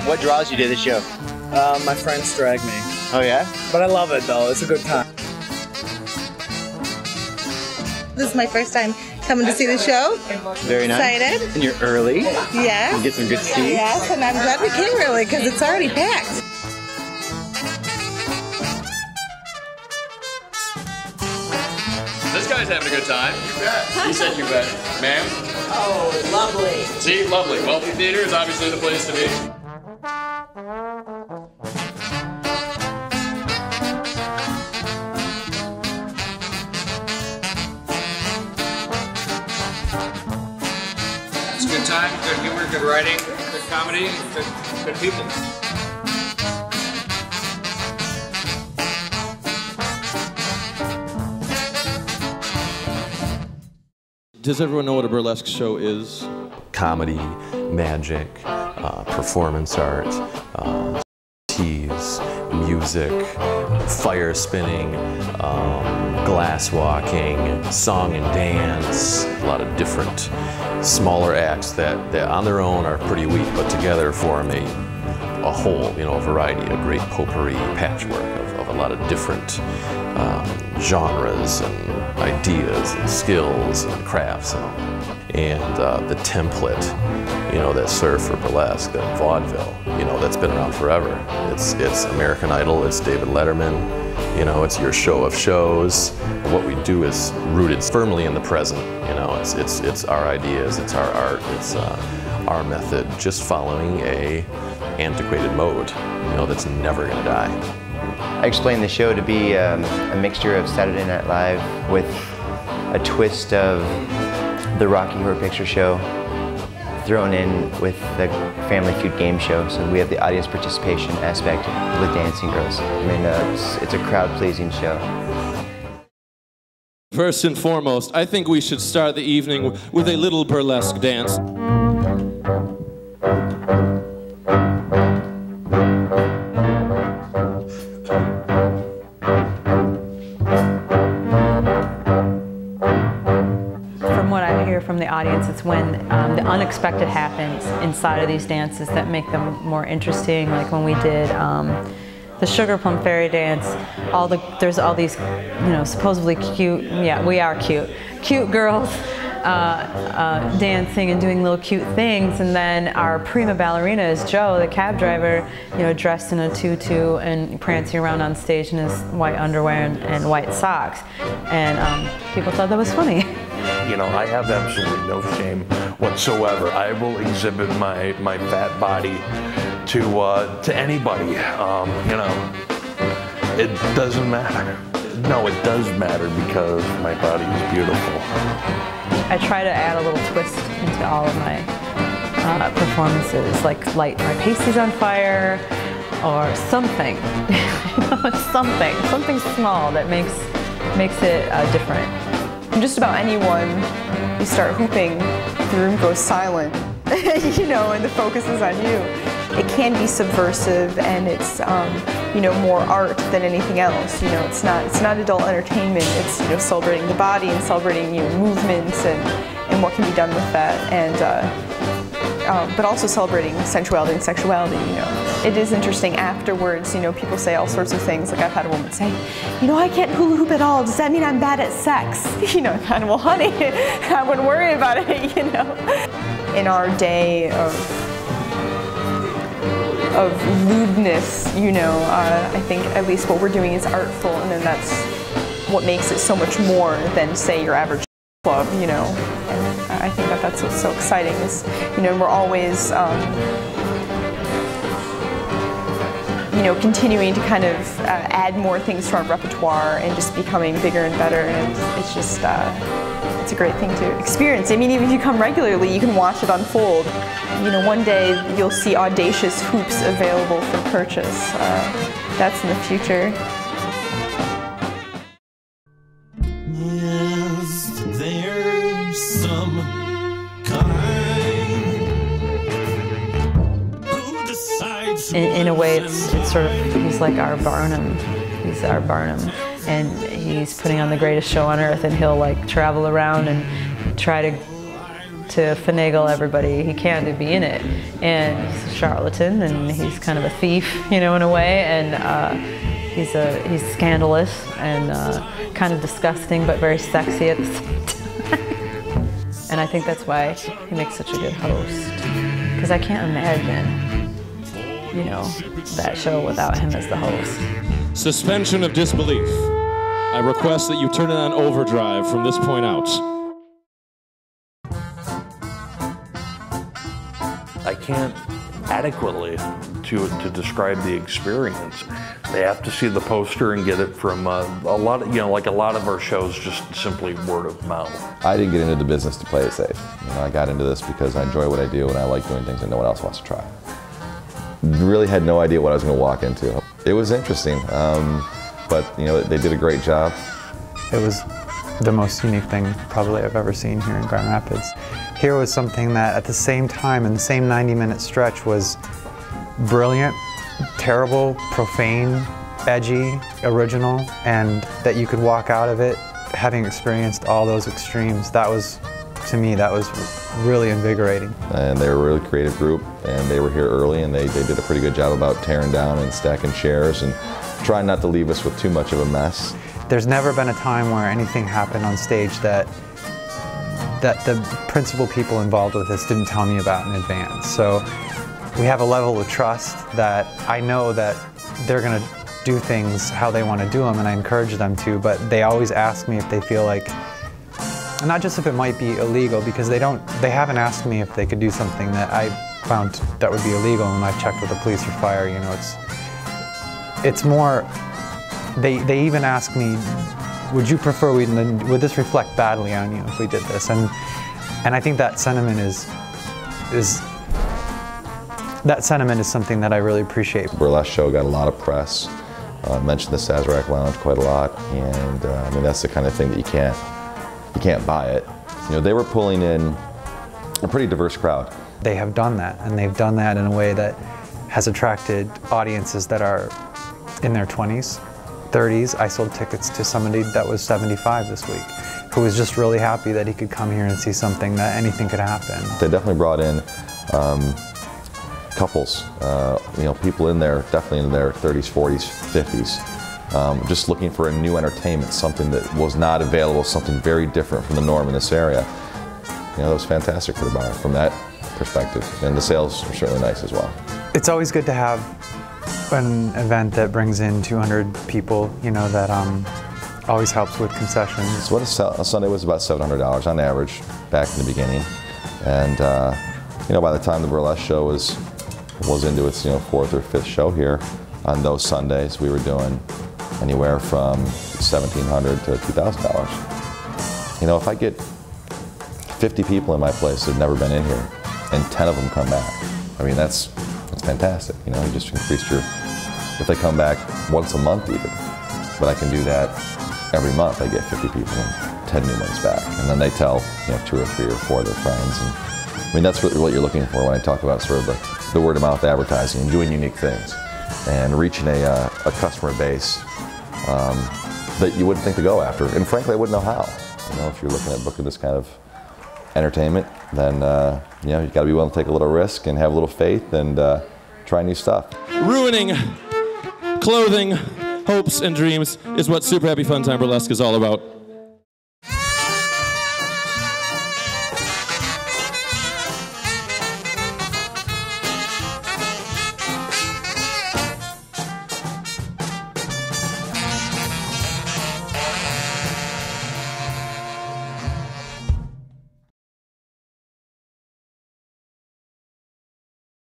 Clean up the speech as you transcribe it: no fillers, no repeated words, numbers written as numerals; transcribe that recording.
What draws you to the show? My friends drag me. Oh yeah? But I love it though, it's a good time. This is my first time coming to see the show. Very nice. Excited. And you're early. Yes. You get some good seats. Yes, and I'm glad we came early because it's already packed. This guy's having a good time. You bet. He said you bet. Ma'am? Oh, lovely. See, lovely. Wealthy Theater is obviously the place to be. It's a good time, good humor, good writing, good comedy, good people. Does everyone know what a burlesque show is? Comedy, magic, performance art, tease, music, fire spinning, glass walking, song and dance, a lot of different smaller acts that on their own are pretty weak, but together form a whole, you know, a variety, a great potpourri patchwork of a lot of different genres and ideas and skills and crafts and the template, you know, that served for burlesque, that vaudeville, you know, that's been around forever. It's American Idol, it's David Letterman, you know, it's your show of shows. What we do is rooted firmly in the present, you know, it's our ideas, it's our art, it's our method, just following a antiquated mode, you know, that's never gonna die. I explained the show to be a mixture of Saturday Night Live with a twist of the Rocky Horror Picture Show thrown in with the Family Feud game show. So we have the audience participation aspect with Dancing Girls. I mean, it's a crowd-pleasing show. First and foremost, I think we should start the evening with a little burlesque dance. From the audience, it's when the unexpected happens inside of these dances that make them more interesting. Like when we did the Sugar Plum Fairy Dance, there's all these, you know, supposedly cute, yeah, we are cute girls dancing and doing little cute things, and then our prima ballerina is Joe, the cab driver, you know, dressed in a tutu and prancing around on stage in his white underwear and white socks, and people thought that was funny. You know, I have absolutely no shame whatsoever. I will exhibit my fat body to anybody. You know, it doesn't matter. No, it does matter because my body is beautiful. I try to add a little twist into all of my performances, like light my pasties on fire or something. something small that makes it different. Just about anyone, you start hooping, the room goes silent, you know, and the focus is on you. It can be subversive, and it's, you know, more art than anything else. You know, it's not adult entertainment. It's, you know, celebrating the body and celebrating, you know, movements and what can be done with that, and but also celebrating sensuality and sexuality. You know, it is interesting afterwards. You know, people say all sorts of things. Like I've had a woman say, you know, I can't hula hoop at all. Does that mean I'm bad at sex? You know, and well, honey, I wouldn't worry about it. You know, in our day of lewdness, you know, I think at least what we're doing is artful, and then that's what makes it so much more than, say, your average club, you know. And I think that that's what's so exciting is, you know, we're always, you know, continuing to kind of add more things to our repertoire and just becoming bigger and better, and it's just, it's a great thing to experience. I mean, even if you come regularly, you can watch it unfold. You know, one day you'll see audacious hoops available for purchase. That's in the future. Yes, there's some kind who decides in a way, it's sort of, he's like our Barnum. He's our Barnum. And he's putting on the greatest show on earth, and he'll like travel around and try to to finagle everybody he can to be in it. And he's a charlatan, and he's kind of a thief, you know, in a way, and he's scandalous and kind of disgusting, but very sexy at the same time. And I think that's why he makes such a good host, because I can't imagine, you know, that show without him as the host. Suspension of disbelief. I request that you turn it on overdrive from this point out. I can't adequately to describe the experience. They have to see the poster and get it from a lot of, you know, like a lot of our shows, just simply word of mouth. I didn't get into the business to play it safe. You know, I got into this because I enjoy what I do and I like doing things that no one else wants to try. Really had no idea what I was going to walk into. It was interesting, but you know, they did a great job. It was the most unique thing probably I've ever seen here in Grand Rapids. Here was something that at the same time, in the same 90-minute stretch, was brilliant, terrible, profane, edgy, original, and that you could walk out of it having experienced all those extremes. That was, to me, that was really invigorating. And they were a really creative group, and they were here early, and they did a pretty good job about tearing down and stacking chairs and trying not to leave us with too much of a mess. There's never been a time where anything happened on stage that the principal people involved with this didn't tell me about in advance. So we have a level of trust that I know that they're going to do things how they want to do them, and I encourage them to, but they always ask me if they feel like, not just if it might be illegal, because they haven't asked me if they could do something that I found that would be illegal, and I've checked with the police or fire. You know, it's more, they even ask me, would you prefer would this reflect badly on you if we did this? And I think that sentiment is something that I really appreciate. The burlesque show got a lot of press. Mentioned the Sazerac Lounge quite a lot, and I mean, that's the kind of thing that you can't buy it. You know, they were pulling in a pretty diverse crowd. They have done that, and they've done that in a way that has attracted audiences that are in their 20s, 30s. I sold tickets to somebody that was 75 this week, who was just really happy that he could come here and see something, that anything could happen. They definitely brought in couples, you know, people in there, definitely in their 30s, 40s, 50s, just looking for a new entertainment, something that was not available, something very different from the norm in this area. You know, that was fantastic for the bar from that perspective, and the sales were certainly nice as well. It's always good to have an event that brings in 200 people, you know, that always helps with concessions. So what a Sunday was about $700 on average back in the beginning, and you know, by the time the burlesque show was into its, you know, 4th or 5th show here, on those Sundays we were doing anywhere from $1,700 to $2,000. You know, if I get 50 people in my place that have never been in here, and 10 of them come back, I mean, that's fantastic. You know, you just increased your, if they come back once a month even, but I can do that every month. I get 50 people and 10 new ones back, and then they tell, you know, 2 or 3 or 4 of their friends. And I mean, that's what you're looking for when I talk about sort of the word-of-mouth advertising and doing unique things and reaching a customer base that you wouldn't think to go after. And frankly, I wouldn't know how. You know, if you're looking at booking this kind of entertainment, then you know, you've got to be willing to take a little risk and have a little faith and try new stuff. Ruining clothing, hopes, and dreams is what Super Happy Fun Time Burlesque is all about.